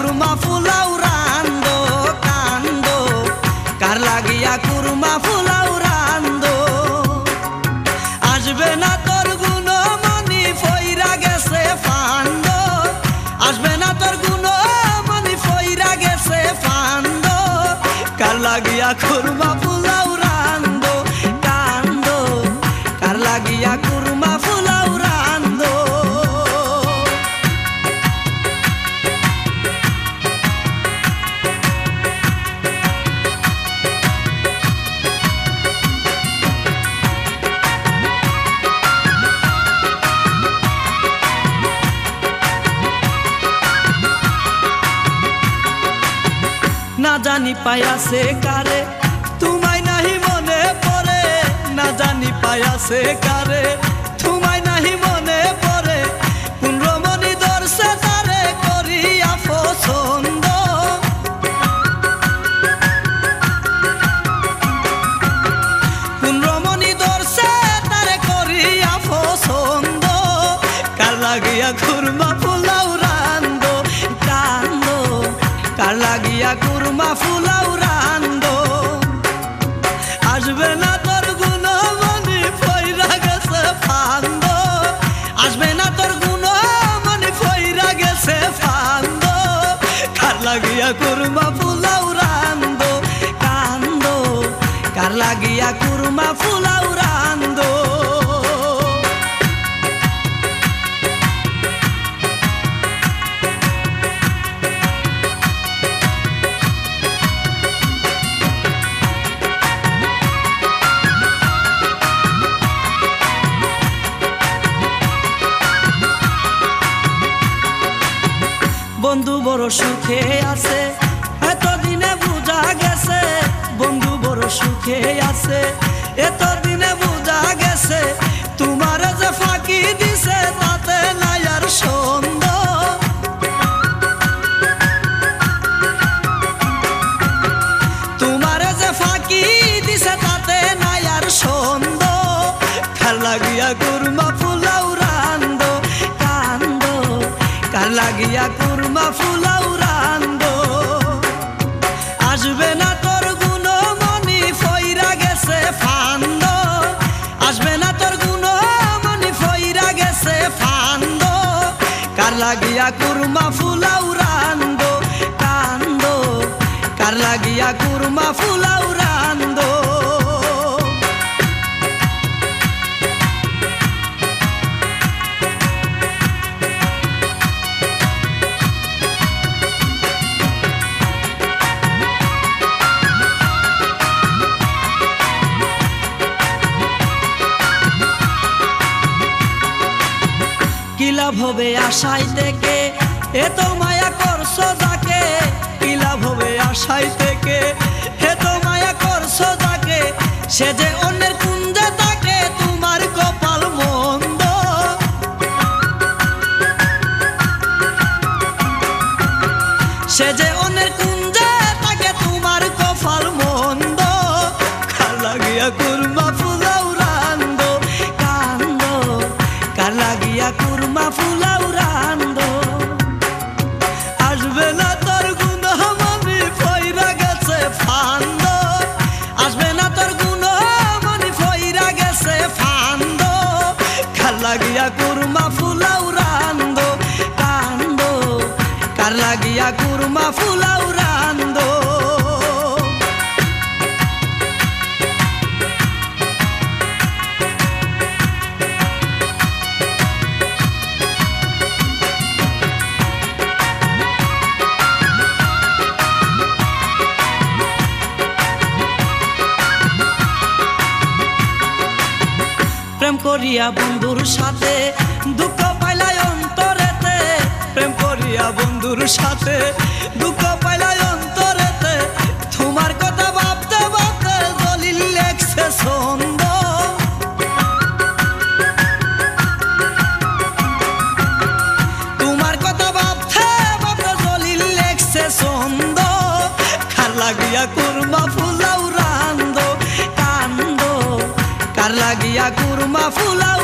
কুরমা ফুলাও রান্দো কান্দো, কার লাগিয়া কুরমা ফুলাও রান্দো। আসবে না তোর গুণমণি ফইরা গেছে ফান্দ, আসবে না তোর গুণমণি ফইরা গেছে ফান্দ, কার লাগিয়া কুরমা ফুলাও রান্দো কান্দো, কার লাগিয়া কুরমা ফুলাও রান্দো। না জানি পায়াছে কারে তোমায় নাহি মনে পড়ে, না জানি পায়াছে কারে তোমায় নাহি মনে পড়ে, কোন রমণী দর্শে তারে করিয়া পছন্দ, কোন রমণী দর্শে তারে করিয়া পছন্দ, কার লাগিয়া কুরমা ফুলাও রান্দো কান্দো, কার লাগিয়া কুরমা ফুলাও রান্দো। আসবে না তোর গুণমণি ফইরা গেছে ফান্দ, আসবে না তোর গুণমণি ফইরা গেছে ফান্দ, কার লাগিয়া কুরমা ফুলাও রান্দো কান্দো, কার লাগিয়া কুরমা ফুলাও রান্দো। বন্ধু বড় সুখে আছে এতদিনে বুঝা গেছে, বন্ধু বড় সুখে আছে এতদিনে বুঝা গেছে, তোমার যে ফাঁকি দিছে তাতে নাই আর সন্দেহ, তোমার যে ফাঁকি দিছে তাতে নাই আর সন্দেহ, কার লাগিয়া কুরমা ফুলাও রান্দো কান্দো, কার লাগিয়া কুরমা ফুলাও রান্দো। আসবে না তোর গুণমণি ফইরা গেছে ফান্দ, আসবে না তোর গুণমণি ফইরা গেছে ফান্দ, কার লাগিয়া কুরমা ফুলাও রান্দো কান্দো, কার লাগিয়া কুরমা ফুলাও রান্দো। কি লাভ হবে আশাই থেকে এত মায়া করছো যাকে, কি লাভ হবে আশাই থেকে এত মায়া করছো যাকে, সে যে অন্যের কুঞ্জে থাকে তোমার কপাল মন্দ, সে যে অন্যের কুঞ্জে থাকে তোমার কপাল মন্দ, কার লাগিয়া কুরমা ফুলাও রান্দো কান্দো, কার লাগিয়া কুরমা ফুলাও রান্দো। আসবে না তোর গুণমণি ফইরা গেছে ফান্দ, আসবে না তোর গুণমণি ফইরা গেছে ফান্দ, কার লাগিয়া কুরমা ফুলাও রান্দো কান্দো, কার লাগিয়া কুরমা ফুলাও রান্দো। প্রেম করিয়া বন্ধুর সাথে দুঃখ পাইলাই অন্তরেতে, প্রেম করিয়া বন্ধুর সাথে দুঃখ পাইলাই অন্তরেতে, তোমার কথা ভাবতে ভাবতে দলিল লেখছে ছন্দ, তোমার কথা ভাবতে ভাবতে দলিল লেখছে ছন্দ, কার লাগিয়া কুরমা ফুলাও রান্দো কান্দো, কার লাগিয়া কুরমা ফুলাও